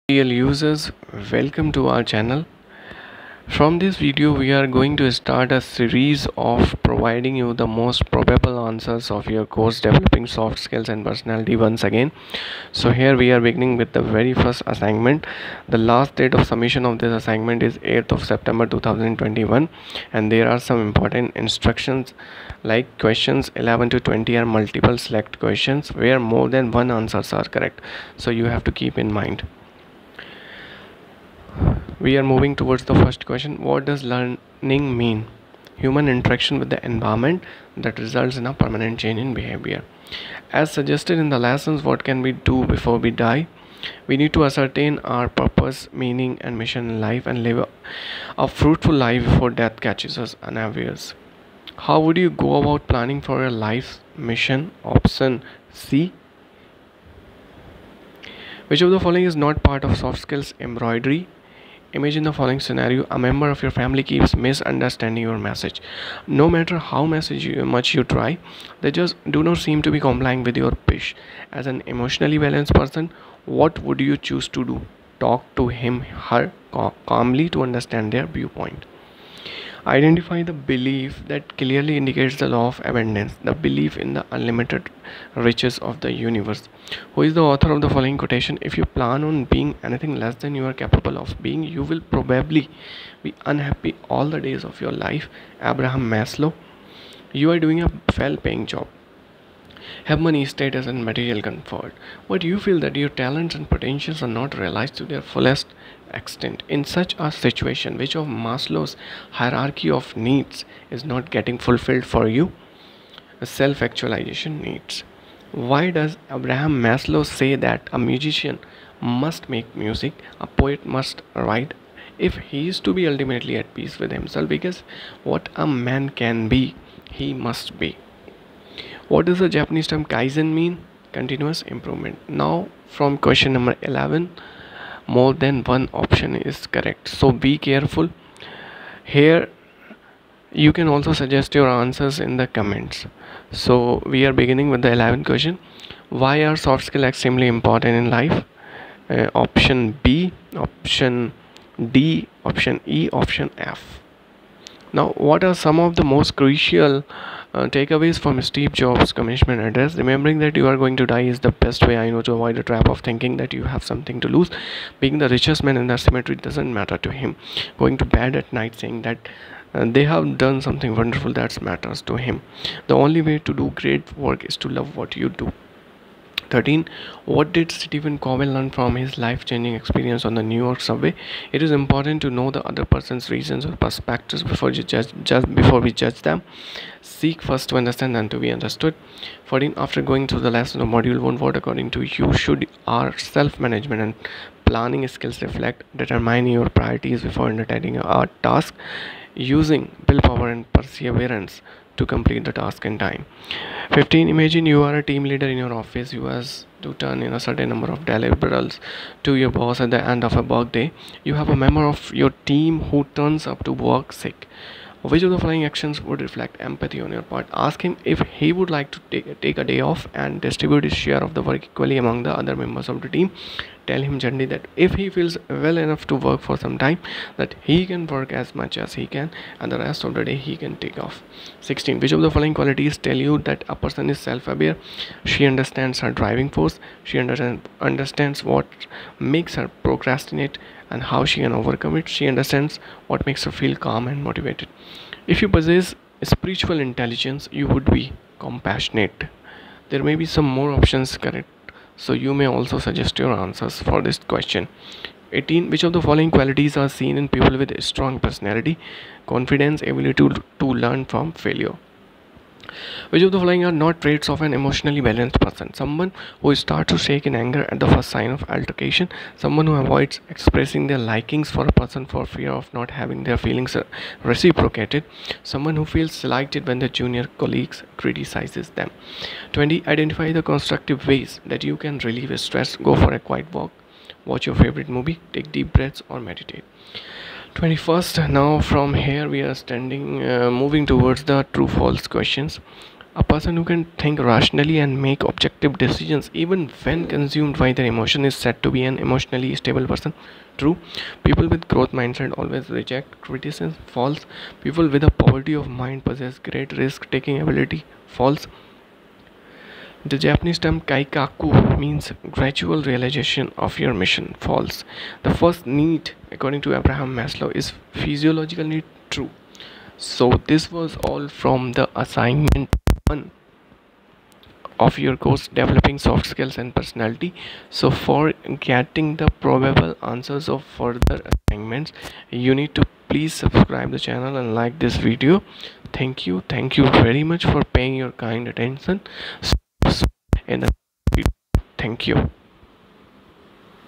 Dear users, welcome to our channel. From this video we are going to start a series of providing you the most probable answers of your course developing soft skills and personality once again. So here we are beginning with the very first assignment. The last date of submission of this assignment is 8th of September 2021, and there are some important instructions like questions 11 to 20 are multiple select questions where more than one answers are correct. So you have to keep in mind. We are moving towards the first question. What does learning mean? Human interaction with the environment that results in a permanent change in behavior. As suggested in the lessons, what can we do before we die? We need to ascertain our purpose, meaning, and mission in life and live a fruitful life before death catches us unawares. How would you go about planning for your life's mission? Option C. Which of the following is not part of soft skills? Embroidery. Imagine the following scenario. A member of your family keeps misunderstanding your message. No matter how much you try, they just do not seem to be complying with your wish. As an emotionally balanced person, what would you choose to do? Talk to him, her calmly to understand their viewpoint. Identify the belief that clearly indicates the law of abundance, the belief in the unlimited riches of the universe. Who is the author of the following quotation? If you plan on being anything less than you are capable of being, you will probably be unhappy all the days of your life. Abraham Maslow. You are doing a well paying job, have money, status, and material comfort, but you feel that your talents and potentials are not realized to their fullest extent. In such a situation, which of Maslow's hierarchy of needs is not getting fulfilled for you? Self actualization needs. Why does Abraham Maslow say that a musician must make music, a poet must write, if he is to be ultimately at peace with himself? Because what a man can be, he must be. What does the Japanese term kaizen mean? Continuous improvement. Now, from question number 11, more than one option is correct. So be careful. Here, you can also suggest your answers in the comments. So we are beginning with the 11th question. Why are soft skills extremely important in life? Option B, option D, option E, option F. Now, what are some of the most crucial takeaways from Steve Jobs' commencement address? Remembering that you are going to die is the best way I know to avoid the trap of thinking that you have something to lose. Being the richest man in the cemetery doesn't matter to him. Going to bed at night saying that they have done something wonderful, that matters to him. The only way to do great work is to love what you do. 13. What did Stephen Covey learn from his life-changing experience on the New York subway? It is important to know the other person's reasons or perspectives before we judge them. Seek first to understand than to be understood. 14. After going through the lesson of module 1, what according to you should our self-management and planning skills reflect? Determine your priorities before undertaking a task using willpower and perseverance to complete the task in time. 15. Imagine you are a team leader in your office. You have to turn in a certain number of deliverables to your boss at the end of a work day. You have a member of your team who turns up to work sick. Which of the following actions would reflect empathy on your part? Ask him if he would like to take a day off and distribute his share of the work equally among the other members of the team. Tell him gently that if he feels well enough to work for some time, that he can work as much as he can and the rest of the day he can take off. 16. Which of the following qualities tell you that a person is self-aware? She understands her driving force. She understands what makes her procrastinate and how she can overcome it. She understands what makes her feel calm and motivated. If you possess spiritual intelligence, you would be compassionate. There may be some more options correct, so you may also suggest your answers for this question. 18. Which of the following qualities are seen in people with a strong personality? Confidence, ability to learn from failure. Which of the following are not traits of an emotionally balanced person? Someone who starts to shake in anger at the first sign of altercation. Someone who avoids expressing their likings for a person for fear of not having their feelings reciprocated. Someone who feels slighted when their junior colleagues criticizes them. 20. Identify the constructive ways that you can relieve stress. Go for a quiet walk, watch your favorite movie, take deep breaths, or meditate. 21st. Now from here we are moving towards the true false questions. A person who can think rationally and make objective decisions even when consumed by their emotion is said to be an emotionally stable person. True. People with growth mindset always reject criticism. False. People with a poverty of mind possess great risk taking ability. False. The Japanese term kaikaku means gradual realization of your mission. False. The first need, according to Abraham Maslow, is physiological need. True. So this was all from the assignment 1 of your course, developing soft skills and personality. So for getting the probable answers of further assignments, you need to please subscribe the channel and like this video. Thank you very much for paying your kind attention. In the video. Thank you.